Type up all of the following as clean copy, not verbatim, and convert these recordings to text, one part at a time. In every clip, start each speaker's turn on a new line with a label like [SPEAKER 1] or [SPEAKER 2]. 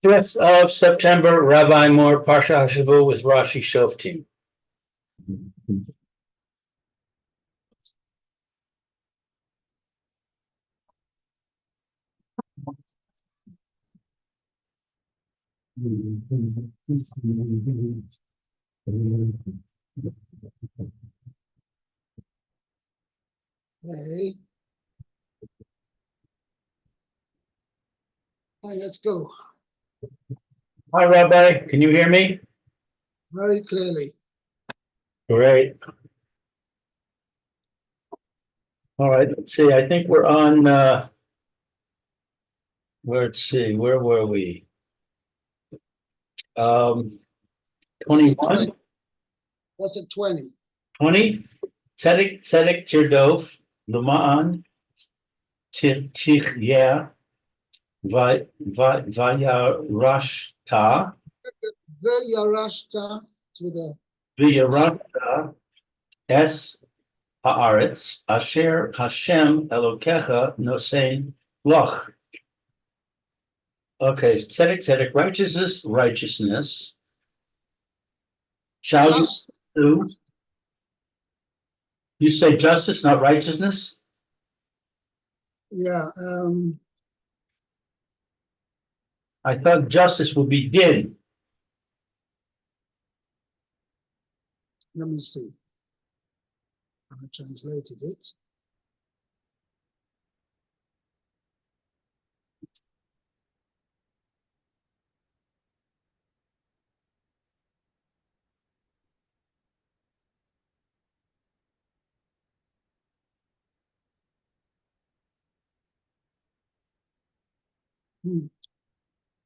[SPEAKER 1] 5th of September, Rabbi Moore, Parsha Hashavua with Rashi Shoftim.
[SPEAKER 2] Okay. All right, let's go.
[SPEAKER 1] Hi, Rabbi. Can you hear me?
[SPEAKER 2] Very clearly.
[SPEAKER 1] Great. All right, let's see. I think we're on, let's see, where were we? 21,
[SPEAKER 2] What's it, 20?
[SPEAKER 1] 20, Tzedek Tirdof, Luma'an, Tichya, Vayarashta,
[SPEAKER 2] V'yarashta to the
[SPEAKER 1] Vayarashta, Es Haaretz, Asher Hashem Elokecha Nosein Loch. Okay, tzedek, righteousness. Shall
[SPEAKER 2] just,
[SPEAKER 1] you do? You say justice, not righteousness?
[SPEAKER 2] yeah.
[SPEAKER 1] I thought justice would be din.
[SPEAKER 2] Let me see. I translated it.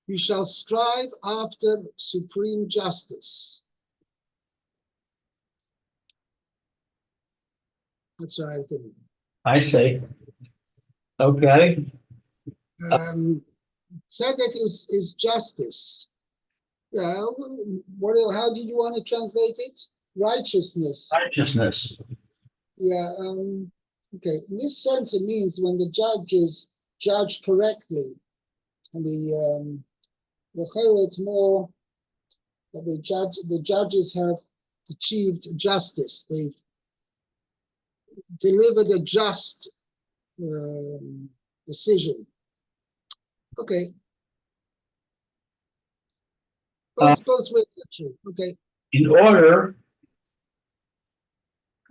[SPEAKER 2] We shall strive after supreme justice. That's what I think.
[SPEAKER 1] I say. Okay.
[SPEAKER 2] Tzedek is justice. Yeah. How did you want to translate it? Righteousness.
[SPEAKER 1] Righteousness.
[SPEAKER 2] Yeah. Okay. In this sense, it means when the judges judge correctly, and the it's more that the judges have achieved justice. They've delivered a just decision. Okay. Both ways are true. Okay.
[SPEAKER 1] In order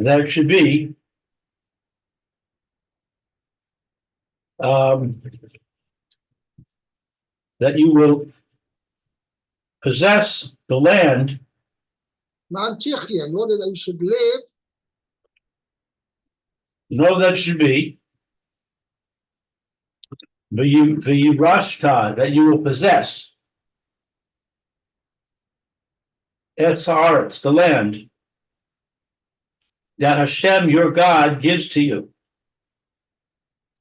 [SPEAKER 1] that it should be that you will possess the land.
[SPEAKER 2] Mount Tichya, in order that you should live.
[SPEAKER 1] In order that it should be the Rashta, that you will possess. Etz Haaretz, the land that Hashem, your God, gives to you.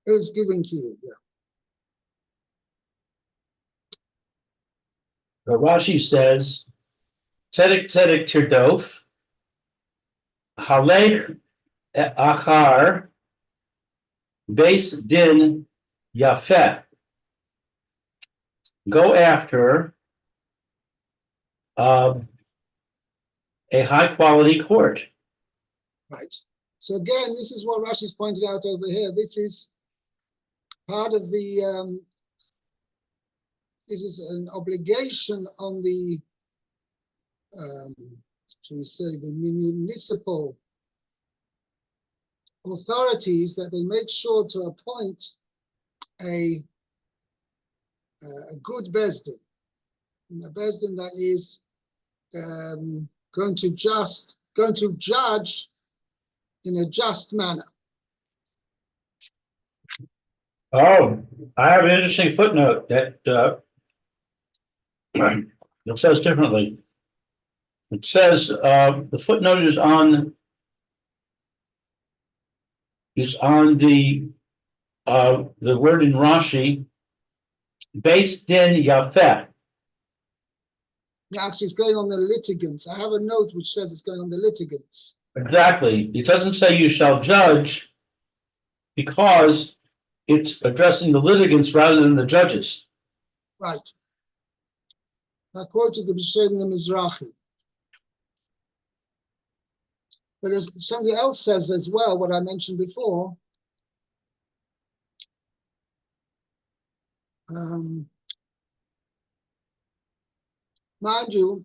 [SPEAKER 2] Is given to you, yeah.
[SPEAKER 1] The Rashi says, Tzedek Tirdof, Halech Achar, Beis Din Yafeh. Go after a high quality court.
[SPEAKER 2] Right. So again, this is what Rashi's pointing out over here. This is part of the this is an obligation on the shall we say the municipal authorities, that they make sure to appoint a good bezdin, a bezdin that is going to judge in a just manner.
[SPEAKER 1] Oh, I have an interesting footnote that it says differently. It says the footnote is on the word in Rashi, Beis Din Yafeh.
[SPEAKER 2] Actually, it's going on the litigants. I have a note which says it's going on the litigants.
[SPEAKER 1] Exactly. It doesn't say you shall judge because it's addressing the litigants rather than the judges.
[SPEAKER 2] Right. I quoted the B'Shem the Mizrahi. But as somebody else says as well, what I mentioned before, mind you,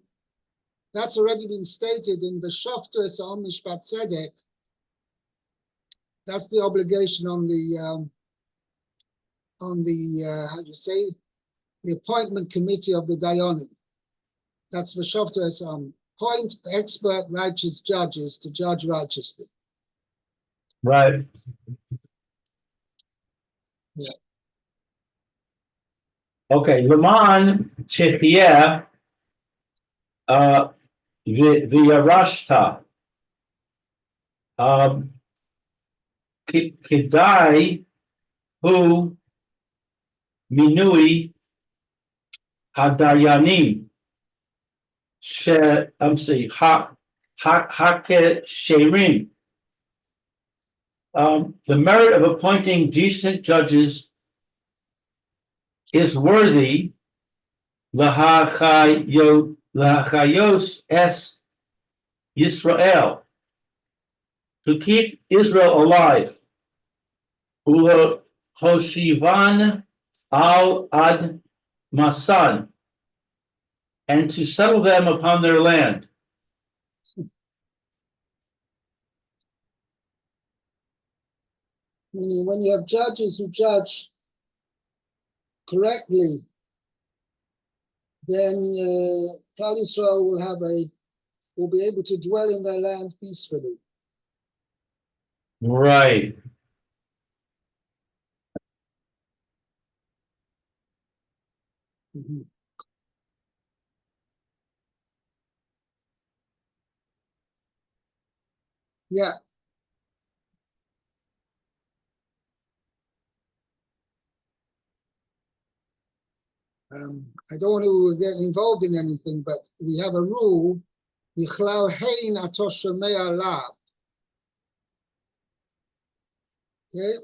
[SPEAKER 2] that's already been stated in the Shoftim on Mishpat Tzedek. That's the obligation on the how do you say, the appointment committee of the Dayanim. That's the Shoftim appoint expert righteous judges to judge righteously.
[SPEAKER 1] Right.
[SPEAKER 2] Yeah.
[SPEAKER 1] Okay, Leman Tichya V'Yarashta Kidai Hu Minui Hadayanim I'm saying Hake Sherim. The merit of appointing decent judges is worthy lahachayos es Yisrael, to keep Israel alive, hoshivan al ad masan, and to settle them upon their land.
[SPEAKER 2] Meaning, when you have judges who judge correctly, then Klal Yisrael will be able to dwell in their land peacefully.
[SPEAKER 1] Right.
[SPEAKER 2] Mm-hmm. Yeah. I don't want to get involved in anything, but we have a rule. Okay?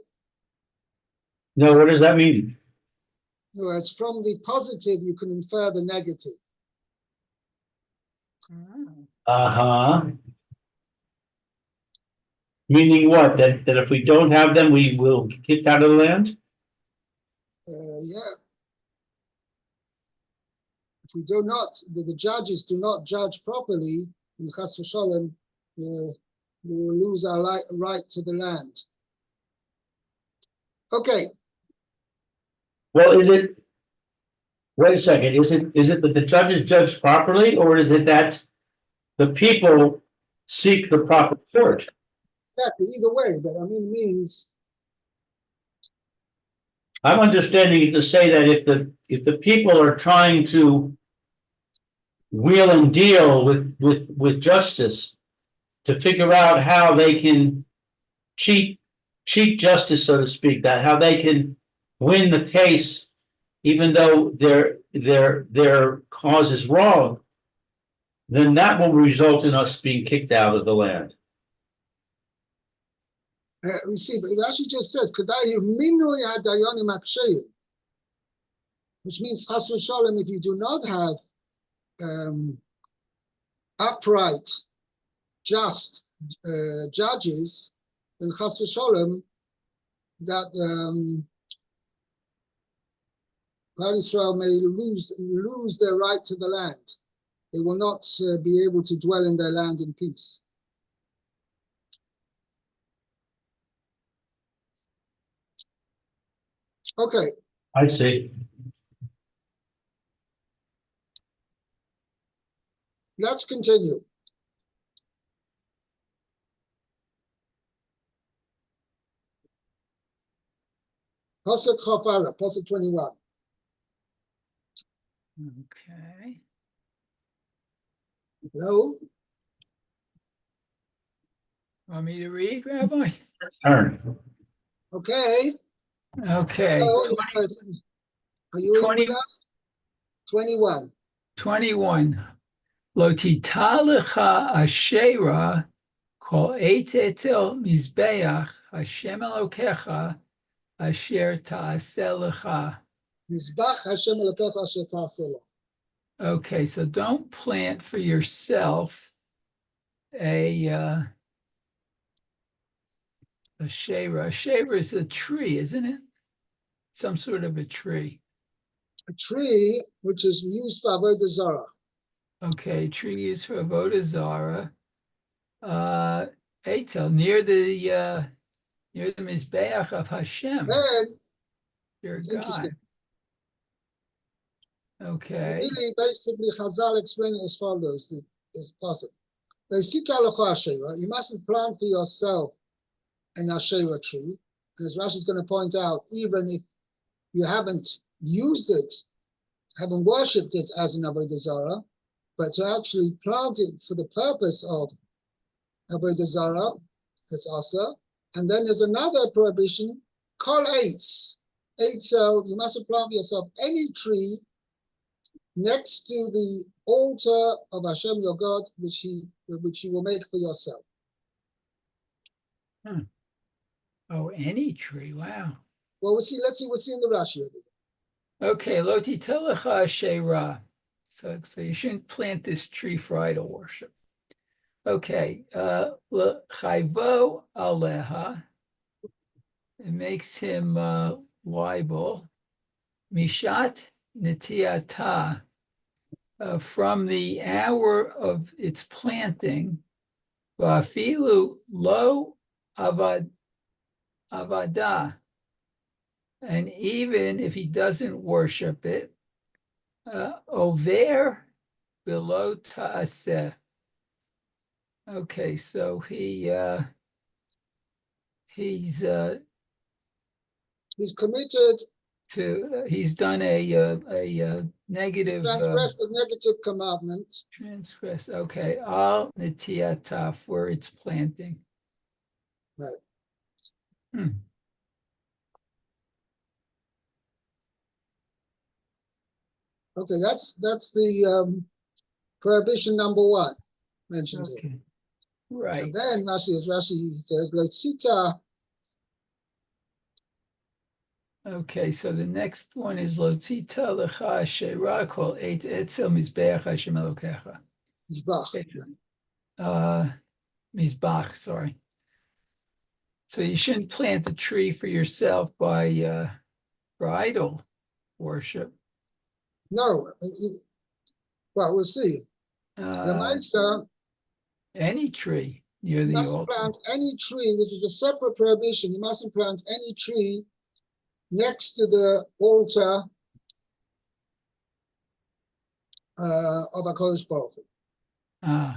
[SPEAKER 1] No, what does that mean?
[SPEAKER 2] So as from the positive, you can infer the negative.
[SPEAKER 1] Uh-huh. Meaning what? That if we don't have them, we will get kicked out of the land?
[SPEAKER 2] Yeah. If we do not, the judges do not judge properly, in Chas v'Sholem, we will lose our right to the land. Okay.
[SPEAKER 1] Well, wait a second, is it that the judges judge properly, or is it that the people seek the proper court?
[SPEAKER 2] Exactly, either way, but I mean, it means.
[SPEAKER 1] I'm understanding you to say that if the people are trying to wheel and deal with justice to figure out how they can cheat justice, so to speak, that how they can win the case even though their cause is wrong, then that will result in us being kicked out of the land.
[SPEAKER 2] We see, but Rashi just says, minui hadayonim aksheyu, which means, chas v'sholem, if you do not have upright, just judges, then chas v'sholem, that Klal Yisrael may lose their right to the land. They will not be able to dwell in their land in peace. Okay.
[SPEAKER 1] I see.
[SPEAKER 2] Let's continue. Pasuk Chafara, Pasuk 21.
[SPEAKER 3] Okay.
[SPEAKER 2] No.
[SPEAKER 3] Want me to read, Rabbi?
[SPEAKER 1] Turn.
[SPEAKER 2] Okay.
[SPEAKER 3] Okay.
[SPEAKER 2] So, are you in with us? 21.
[SPEAKER 3] 21. Lo tita lecha ashera kol eit etel mizbeach Hashem Elokecha asher ta'aseh lecha.
[SPEAKER 2] Mizbach Hashem Elokecha asher ta'aseh lo.
[SPEAKER 3] Okay, so don't plant for yourself a shayra. A shayra is a tree, isn't it? Some sort of a tree.
[SPEAKER 2] A tree which is used for avodah zarah.
[SPEAKER 3] Okay, tree used for avodah zara. Eitzel, near the mizbeach of Hashem,
[SPEAKER 2] And
[SPEAKER 3] your
[SPEAKER 2] it's
[SPEAKER 3] God.
[SPEAKER 2] interesting.
[SPEAKER 3] Okay.
[SPEAKER 2] Really, basically, Chazal explain it as follows: as possible. You mustn't plant for yourself an Asherah tree, as Rashi is going to point out, even if you haven't used it, haven't worshipped it as an avodah zarah, but to actually plant it for the purpose of avodah zarah, that's also. And then there's another prohibition: kol eitz. Eitzel, you mustn't plant for yourself any tree next to the altar of Hashem your God, which you will make for yourself.
[SPEAKER 3] Oh, any tree. Wow.
[SPEAKER 2] Well, we'll see. Let's see. We'll see in the Rashi over here.
[SPEAKER 3] Okay, loti telecha shera. So you shouldn't plant this tree for idol worship. Okay, chayvo aleha. It makes him liable. Mishat netiata. From the hour of its planting, vafilu lo avada, and even if he doesn't worship it, over below ta'aseh. Okay, so he's
[SPEAKER 2] committed.
[SPEAKER 3] He's done a negative.
[SPEAKER 2] He's transgressed a negative commandment.
[SPEAKER 3] Transgress. Okay, al netiata for its planting.
[SPEAKER 2] Right. Okay, that's the prohibition number one mentioned
[SPEAKER 3] Okay.
[SPEAKER 2] here.
[SPEAKER 3] Right.
[SPEAKER 2] And then Rashi says, like sita.
[SPEAKER 3] Okay, so the next one is Lotita Lecha Shera Kol Eit Etzel Mizbeach Hashem Elokecha. Mizbach, sorry. So you shouldn't plant a tree for yourself for idol worship.
[SPEAKER 2] No, well, we'll see.
[SPEAKER 3] Any tree near
[SPEAKER 2] you
[SPEAKER 3] the
[SPEAKER 2] mustn't
[SPEAKER 3] altar.
[SPEAKER 2] plant any tree. This is a separate prohibition. You mustn't plant any tree next to the altar of HaKadosh Baruch Hu.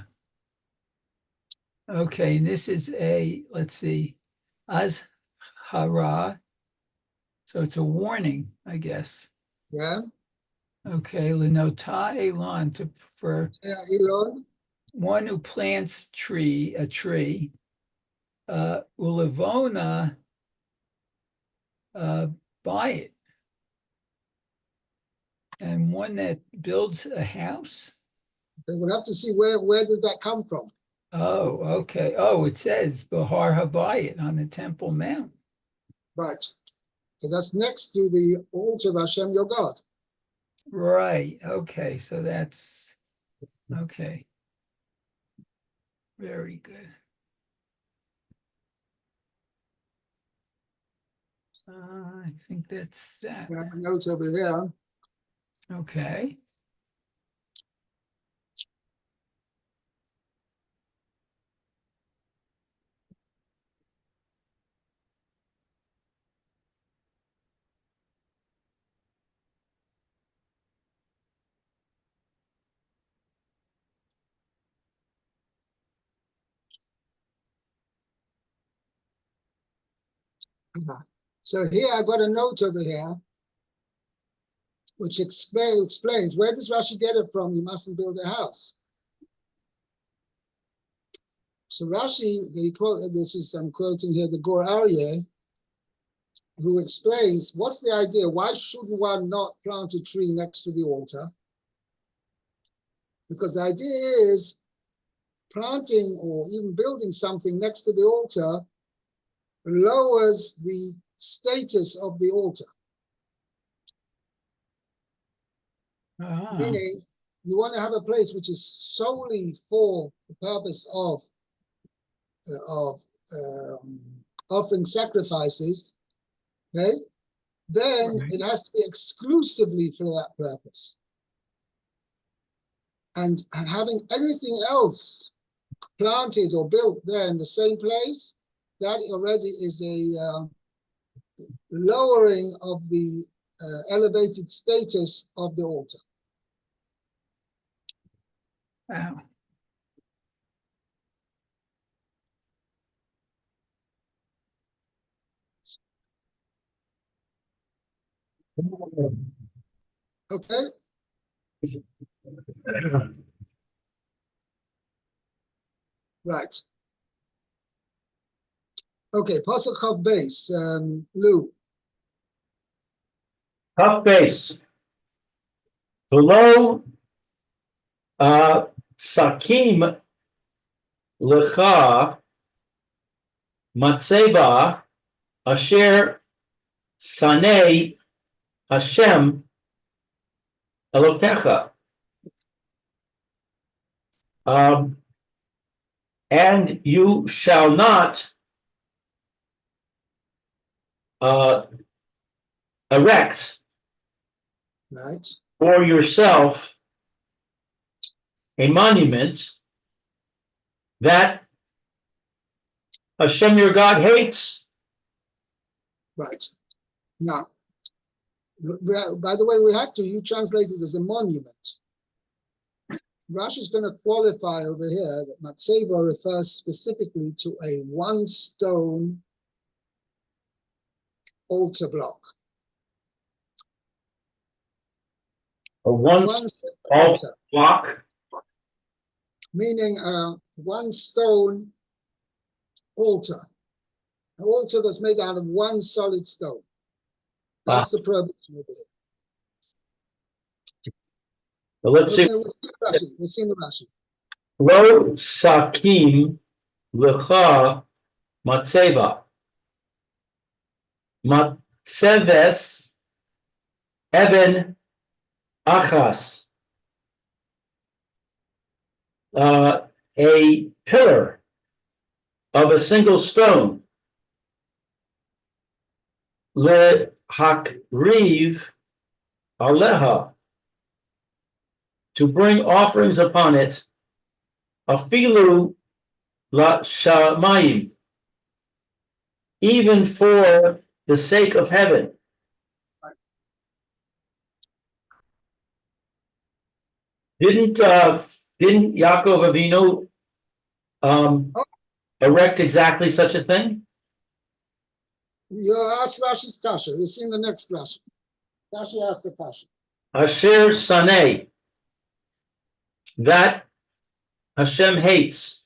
[SPEAKER 3] Okay, and this is let's see, Azhara. So it's a warning, I guess.
[SPEAKER 2] Yeah.
[SPEAKER 3] Okay, Lenota Elon for
[SPEAKER 2] Elon.
[SPEAKER 3] One who plants a tree, Ulivona, buy it. And one that builds a house.
[SPEAKER 2] We'll have to see where does that come from.
[SPEAKER 3] Oh, okay. Oh, it says Bahar Habayit on the Temple Mount.
[SPEAKER 2] Right. Because that's next to the altar of Hashem your God.
[SPEAKER 3] Right. Okay. So that's okay. Very good. I think that's that.
[SPEAKER 2] I have a note over here.
[SPEAKER 3] Okay.
[SPEAKER 2] So here I've got a note over here which explains where does Rashi get it from? You mustn't build a house. So Rashi, I'm quoting here the Gur Aryeh, who explains what's the idea? Why shouldn't one not plant a tree next to the altar? Because the idea is planting or even building something next to the altar lowers the status of the altar. Meaning, You want to have a place which is solely for the purpose of offering sacrifices, okay? Then it has to be exclusively for that purpose. And having anything else planted or built there in the same place, that already is a lowering of the elevated status of the altar.
[SPEAKER 3] Wow.
[SPEAKER 2] Okay? Right. Okay, Pasuk Chav Beis, Lou.
[SPEAKER 1] Tough base. Below Sakim Lecha Matseva Asher Sanei Hashem Elokecha. And you shall not erect
[SPEAKER 2] Right.
[SPEAKER 1] for yourself a monument that Hashem your God hates.
[SPEAKER 2] Right. Now, by the way, you translate it as a monument. Rashi is going to qualify over here that Matseva refers specifically to a one stone altar block.
[SPEAKER 1] A one altar block.
[SPEAKER 2] Meaning one stone altar. An altar that's made out of one solid stone. That's the prohibition over here.
[SPEAKER 1] Well, let's see.
[SPEAKER 2] We'll see in the Rashi.
[SPEAKER 1] Lo sakim lecha matseva. Matseves even achas. A pillar of a single stone. Le hakriv aleha. To bring offerings upon it, afilu la shamayim, even for the sake of heaven. Didn't Yaakov Avinu erect exactly such a thing?
[SPEAKER 2] You ask Rashi's Kasha. You've seen the next Rashi. Rashi asked the Kasha.
[SPEAKER 1] Asher Sanei, that Hashem hates.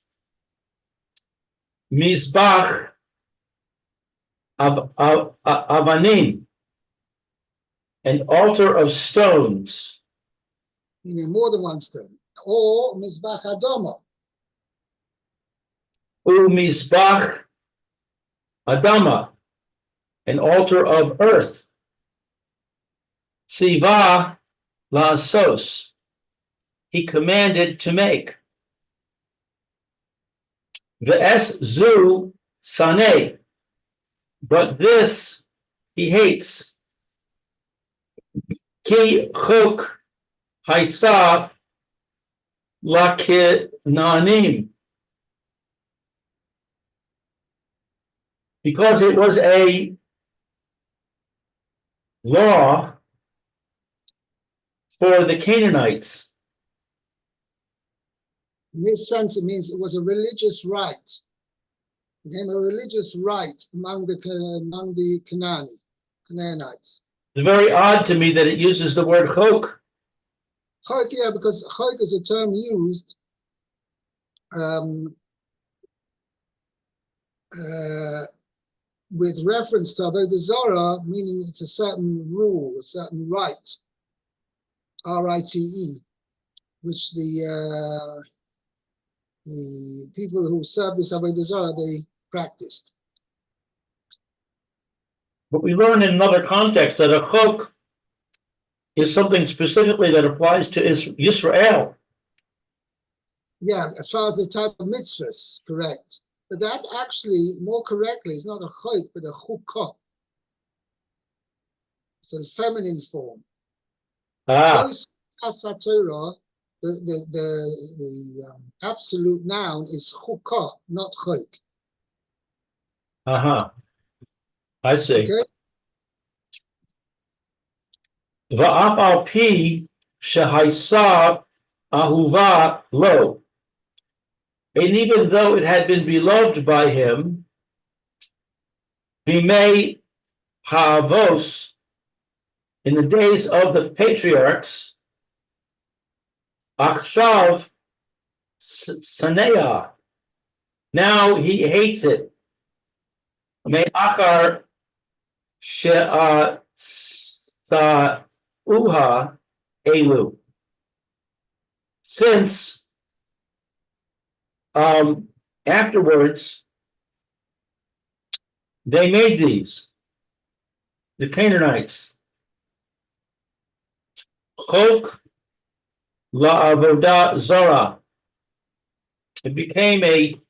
[SPEAKER 1] Mizbach Avanim, an altar of stones.
[SPEAKER 2] Meaning more than one stone. Or Mizbach Adama.
[SPEAKER 1] Mizbach Adama, an altar of earth. Tziva La'asos, he commanded to make. Ve'es zu saneh, but this he hates. Ki chuk haisa lakenanim, because it was a law for the Canaanites.
[SPEAKER 2] In this sense, it means it was a religious rite. It became a religious rite among the Canaanites.
[SPEAKER 1] It's very odd to me that it uses the word chok.
[SPEAKER 2] Chok, yeah, because chok is a term used with reference to Avodah Zarah, meaning it's a certain rule, a certain rite, R-I-T-E, which the people who served this Avodah Zarah, they practiced.
[SPEAKER 1] But we learn in another context that a chok is something specifically that applies to Israel.
[SPEAKER 2] Yeah, as far as the type of mitzvahs, correct. But that actually, more correctly, is not a chok, but a chukah. It's a feminine form. Close to Torah, the absolute noun is chukah, not chok.
[SPEAKER 1] I see.
[SPEAKER 2] Okay?
[SPEAKER 1] Va'af al pi shehaisa ahuva lo. And even though it had been beloved by him, bimei ha'avos, in the days of the patriarchs, achshav sanea, now he hates it. Me'achar she'asauha elu. Since afterwards they made these, the Canaanites, chok la'avodah zara. It became a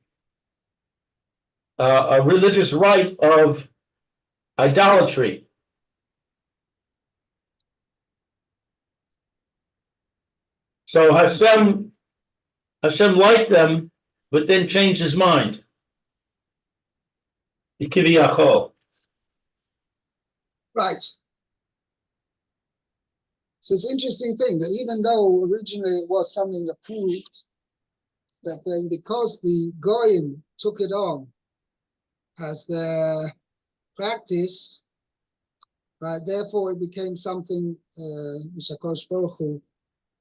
[SPEAKER 1] religious rite of idolatry. So Hashem liked them, but then changed his mind. Ikiviyachol.
[SPEAKER 2] Right. So it's an interesting thing that even though originally it was something approved, but then because the Goyim took it on as their practice, therefore it became something which HaKadosh Baruch Hu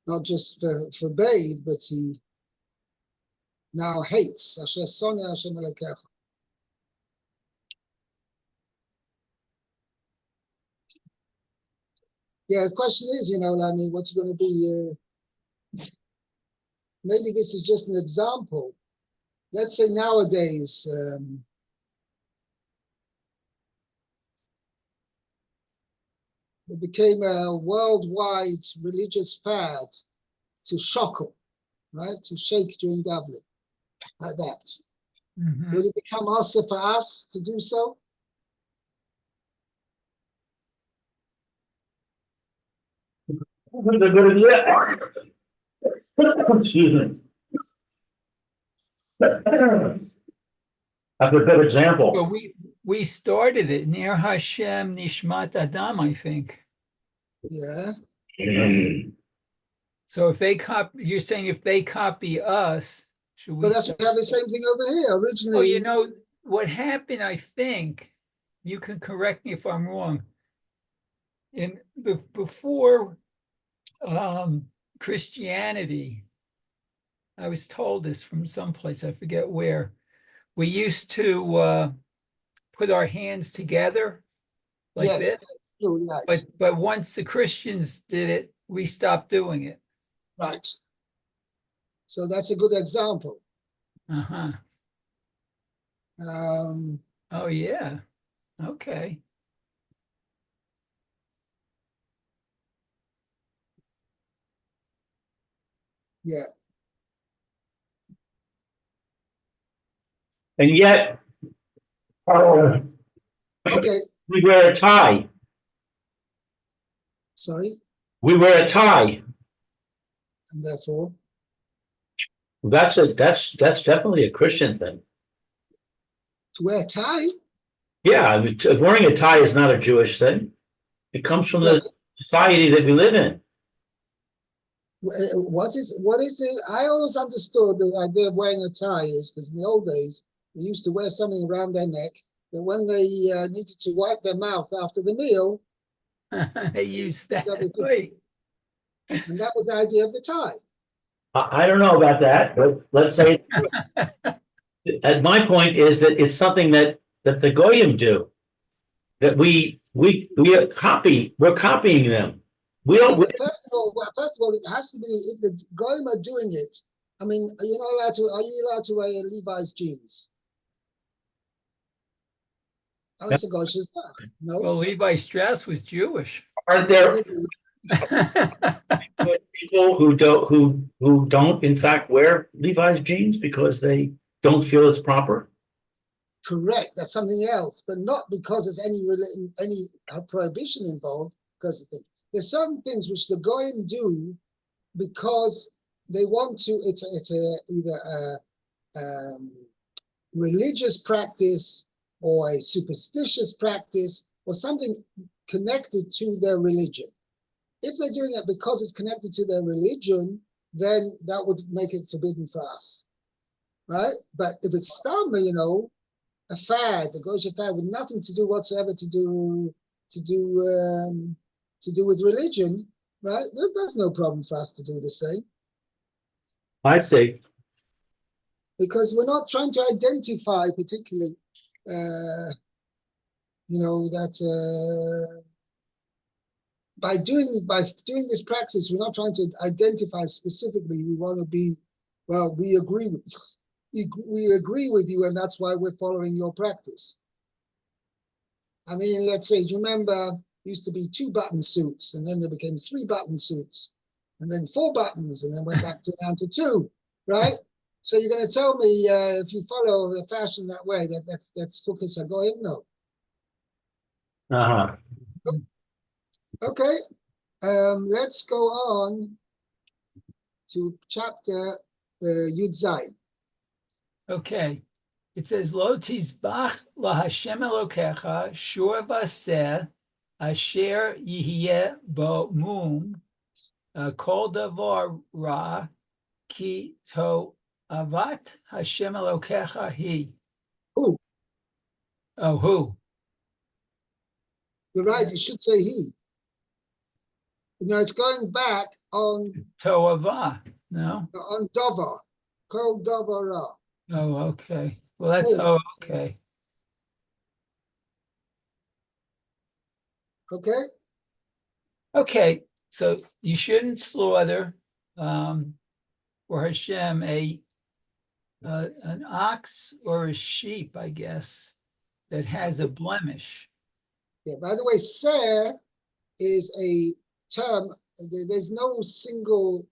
[SPEAKER 2] not just forbade, but he now hates. Asher soneh Hashem Elokecha. Yeah, the question is, what's going to be, maybe this is just an example. Let's say nowadays, it became a worldwide religious fad to shokel, right? To shake during Davlit, like that.
[SPEAKER 3] Mhm.
[SPEAKER 2] Would it become also for us to do so?
[SPEAKER 1] Excuse me. That's a good
[SPEAKER 3] Well,
[SPEAKER 1] example.
[SPEAKER 3] we started it near Hashem Nishmat Adam, I think.
[SPEAKER 2] Yeah.
[SPEAKER 3] So if they copy, you're saying if they copy us, should we
[SPEAKER 2] But that's
[SPEAKER 3] start?
[SPEAKER 2] we have the same thing over here.
[SPEAKER 3] Oh,
[SPEAKER 2] Originally,
[SPEAKER 3] what happened, I think, you can correct me if I'm wrong. Before Christianity, I was told this from someplace, I forget where, we used to put our hands together like
[SPEAKER 2] yes,
[SPEAKER 3] this,
[SPEAKER 2] that's true, right.
[SPEAKER 3] but once the Christians did it, we stopped doing it.
[SPEAKER 2] Right. So that's a good example.
[SPEAKER 3] Uh-huh.
[SPEAKER 2] Um,
[SPEAKER 3] Oh, yeah. Okay.
[SPEAKER 2] yeah.
[SPEAKER 1] And yet,
[SPEAKER 2] Okay.
[SPEAKER 1] we wear a tie.
[SPEAKER 2] Sorry.
[SPEAKER 1] We wear a tie.
[SPEAKER 2] And therefore,
[SPEAKER 1] That's definitely a Christian thing.
[SPEAKER 2] to wear a tie.
[SPEAKER 1] Yeah, I mean, wearing a tie is not a Jewish thing. It comes from the society that we live in.
[SPEAKER 2] What is it? I always understood the idea of wearing a tie is because in the old days they used to wear something around their neck that when they needed to wipe their mouth after the meal,
[SPEAKER 3] They used that.
[SPEAKER 2] everything.
[SPEAKER 3] Right.
[SPEAKER 2] And that was the idea of the tie.
[SPEAKER 1] I don't know about that, but let's say, at my point is that it's something that the Goyim do, that we copy. We're copying them. We
[SPEAKER 2] Yeah,
[SPEAKER 1] don't.
[SPEAKER 2] but first of all, it has to be if the Goyim are doing it. I mean, you're not allowed to. Are you allowed to wear Levi's jeans? Oh, it's a Gosh's stuff. No.
[SPEAKER 3] Well, Levi Strauss was Jewish.
[SPEAKER 1] Aren't there? People who don't in fact wear Levi's jeans because they don't feel it's proper.
[SPEAKER 2] Correct. That's something else, but not because there's any prohibition involved. Because of things. There's certain things which the goyim do because they want to. It's either a religious practice or a superstitious practice or something connected to their religion. If they're doing it because it's connected to their religion, then that would make it forbidden for us, right? But if it's stam, a fad, a kosher fad with nothing to do whatsoever to do with religion, right? There's no problem for us to do the same.
[SPEAKER 1] I see.
[SPEAKER 2] Because we're not trying to identify particularly, that by doing this practice, we're not trying to identify specifically. We want to be, well, we agree with you, and that's why we're following your practice. I mean, let's say, do you remember, used to be 2-button suits, and then there became 3-button suits, and then 4 buttons, and then went back down to 2, right? So you're going to tell me if you follow the fashion that way, that's Chukas HaGoyim? No.
[SPEAKER 1] Uh-huh.
[SPEAKER 2] Okay, let's go on to chapter Yud Zayin.
[SPEAKER 3] Okay. It says, Lo tizbach la Hashem Elokecha shur v'aseh asher yihyeh bo mum kol davar ra ki to avat Hashem Elokecha hi.
[SPEAKER 2] Who?
[SPEAKER 3] Oh, who?
[SPEAKER 2] You're right, you should say he. It's going back on
[SPEAKER 3] Toavah, no?
[SPEAKER 2] Davar. Kol Davar Ra.
[SPEAKER 3] Oh, okay. Well, that's, okay.
[SPEAKER 2] Okay?
[SPEAKER 3] Okay, so you shouldn't slaughter for Hashem an ox or a sheep, I guess, that has a blemish.
[SPEAKER 2] Yeah, by the way, Ser is a term, there's no single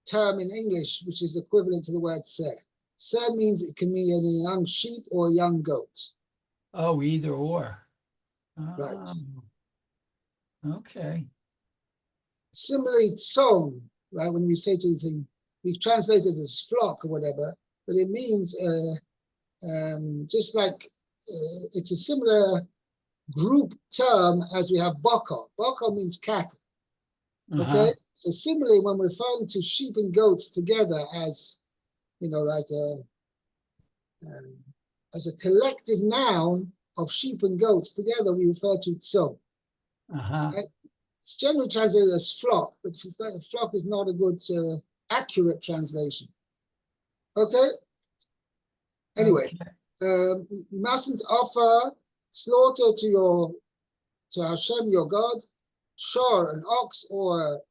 [SPEAKER 2] term in English which is equivalent to the word Ser. Ser means it can mean a young sheep or a young goat.
[SPEAKER 3] Oh, either or.
[SPEAKER 2] Right.
[SPEAKER 3] Okay.
[SPEAKER 2] Similarly, tzon, right? When we say to the thing, we translate it as flock or whatever, but it means just like it's a similar group term as we have bakar. Bakar means cattle. Okay, so similarly, when we're referring to sheep and goats together as, like as a collective noun of sheep and goats together, we refer to tzon. Right? It's generally translated as flock, but flock is not a good, accurate translation. Okay. Anyway, you mustn't offer slaughter to Hashem your God, shor, an ox, or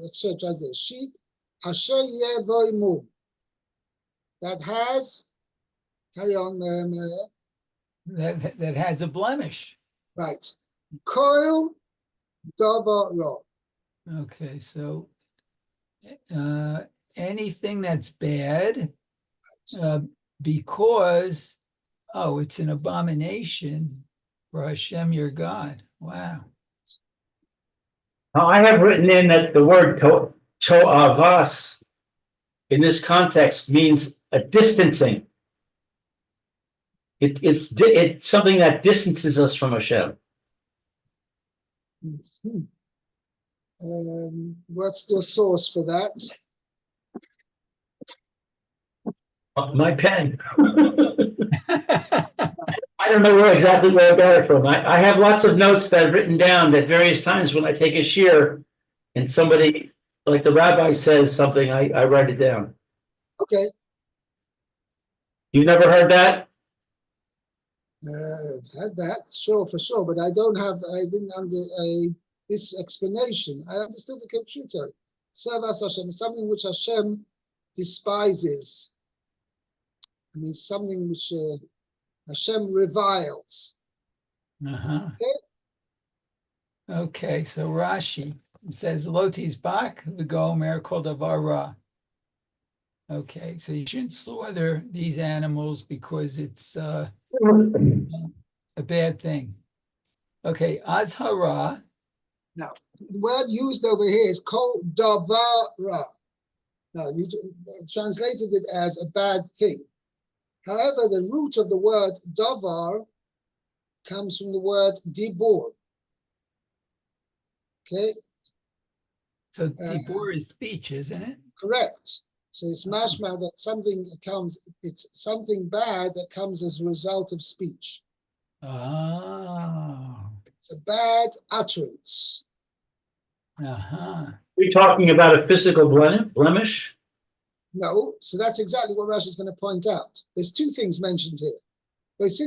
[SPEAKER 2] let's say translate a sheep, asher yevoimu, that has, carry on,
[SPEAKER 3] that has a blemish.
[SPEAKER 2] right, koil davar ra.
[SPEAKER 3] Okay, so anything that's bad, because it's an abomination for Hashem your God. Wow.
[SPEAKER 1] Now, I have written in that the word to'avas in this context means a distancing. It's something that distances us from Hashem.
[SPEAKER 2] What's the source for that?
[SPEAKER 1] My pen. I don't know exactly where I got it from. I have lots of notes that I've written down at various times when I take a shiur and somebody, like the rabbi, says something, I write it down.
[SPEAKER 2] Okay.
[SPEAKER 1] You never heard that?
[SPEAKER 2] Had that, sure, for sure, but I didn't this explanation. I understood the computer. Servas Hashem, something which Hashem despises. I mean, something which Hashem reviles.
[SPEAKER 3] Uh-huh.
[SPEAKER 2] Okay?
[SPEAKER 3] Okay, so Rashi says Lotis Bak Vigomer called Avara. Okay, so you shouldn't slaughter these animals because it's a bad thing. Okay, Azhara.
[SPEAKER 2] Now, the word used over here is kol davara. Now, you translated it as a bad thing. However, the root of the word davar comes from the word dibur. Okay,
[SPEAKER 3] So Dibur is speech, isn't it?
[SPEAKER 2] correct. So it's mashma that it's something bad that comes as a result of speech.
[SPEAKER 3] Oh.
[SPEAKER 2] It's a bad utterance.
[SPEAKER 3] Uh-huh.
[SPEAKER 1] We're talking about a physical blemish.
[SPEAKER 2] No, so that's exactly what Rashi is going to point out. There's two things mentioned here. It's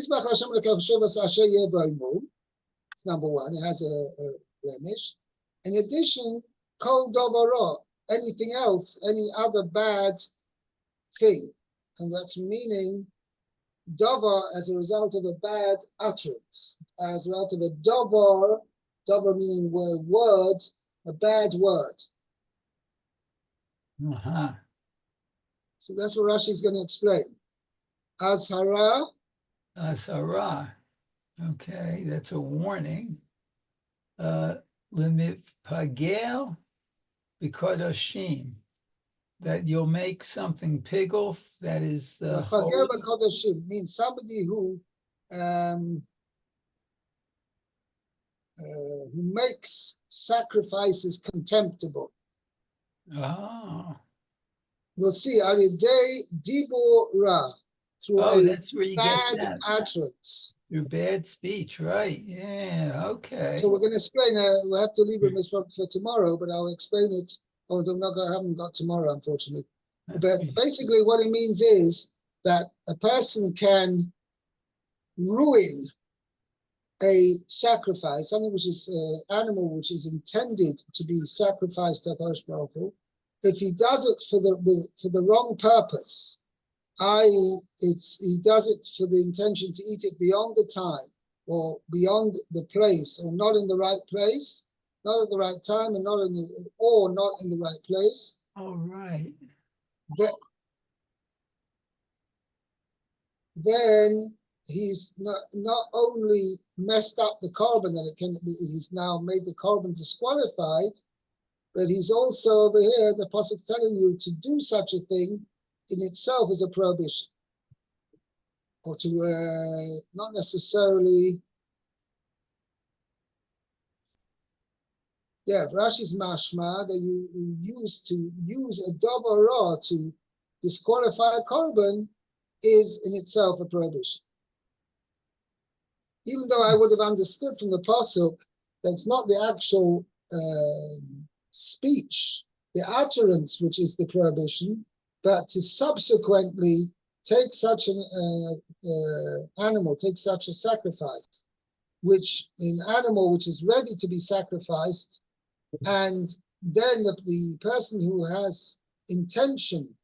[SPEAKER 2] number one, it has a blemish. In addition, kol davara, anything else, any other bad thing. And that's meaning davar as a result of a bad utterance, as a result of a davar meaning word, a bad word.
[SPEAKER 3] Uh-huh.
[SPEAKER 2] So that's what Rashi is going to explain. Azhara.
[SPEAKER 3] Asara. Okay, that's a warning. Limit pagel bikodoshim, that you'll make something piggle that is holy.
[SPEAKER 2] Means somebody who makes sacrifices contemptible.
[SPEAKER 3] Oh.
[SPEAKER 2] We'll see. Alidei dibur ra, through
[SPEAKER 3] That's where you get
[SPEAKER 2] bad
[SPEAKER 3] that.
[SPEAKER 2] utterance.
[SPEAKER 3] Through bad speech, right? Yeah, okay.
[SPEAKER 2] So we're going to explain. We'll have to leave it for tomorrow, but I'll explain it. Oh, I haven't got tomorrow, unfortunately. But basically, what it means is that a person can ruin a sacrifice, something which is animal which is intended to be sacrificed to Hakadosh Baruch Hu, if he does it for the wrong purpose, i.e., he does it for the intention to eat it beyond the time or beyond the place, or not in the right place, not at the right time, and not in the right place.
[SPEAKER 3] All right.
[SPEAKER 2] Then he's not only messed up the carbon he's now made the carbon disqualified, but he's also over here, the Pasuk telling you to do such a thing in itself is a prohibition. Or to not necessarily, Rashi's mashma, that you use a davar to disqualify a carbon is in itself a prohibition. Even though I would have understood from the pasuk that it's not the actual speech, the utterance, which is the prohibition, but to subsequently take such an animal, take such a sacrifice, which an animal which is ready to be sacrificed, and then the person who has intention.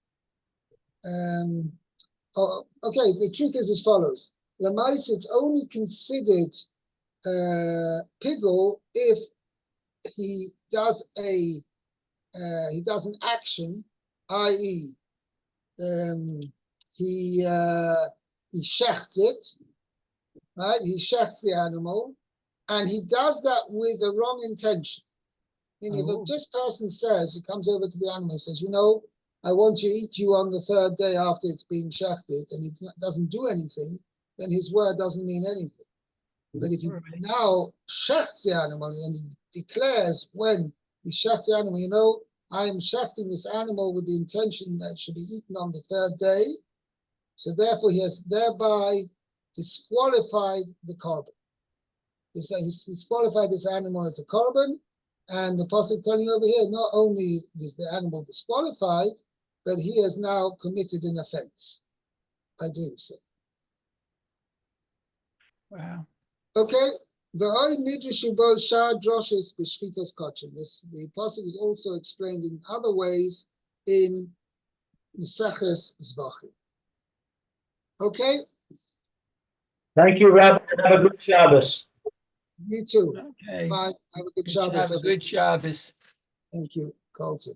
[SPEAKER 2] Okay, the truth is as follows. Lamais, it's only considered pigul if he does an action, i.e., he shechts it, right? He shechts the animal, and he does that with the wrong intention. Meaning, if this person says, he comes over to the animal and says, I want to eat you on the third day after it's been shechted, and he doesn't do anything, then his word doesn't mean anything. But if he now shechts the animal and he declares when he shechts the animal, I am shechting this animal with the intention that it should be eaten on the third day, so therefore he has thereby disqualified the carbon. He's disqualified this animal as a carbon, and the pasuk telling you over here, not only is the animal disqualified, but he has now committed an offense by doing so.
[SPEAKER 3] Wow.
[SPEAKER 2] Okay. The pasuk is also explained in other ways in Meseches Zvachim. Okay.
[SPEAKER 1] Thank you, Rabbi. Have a good Shabbos.
[SPEAKER 2] You too.
[SPEAKER 3] Okay.
[SPEAKER 2] Bye. Have a good
[SPEAKER 3] Good
[SPEAKER 2] Shabbos.
[SPEAKER 3] Shabbos, good Shabbos.
[SPEAKER 2] Thank you. Culture.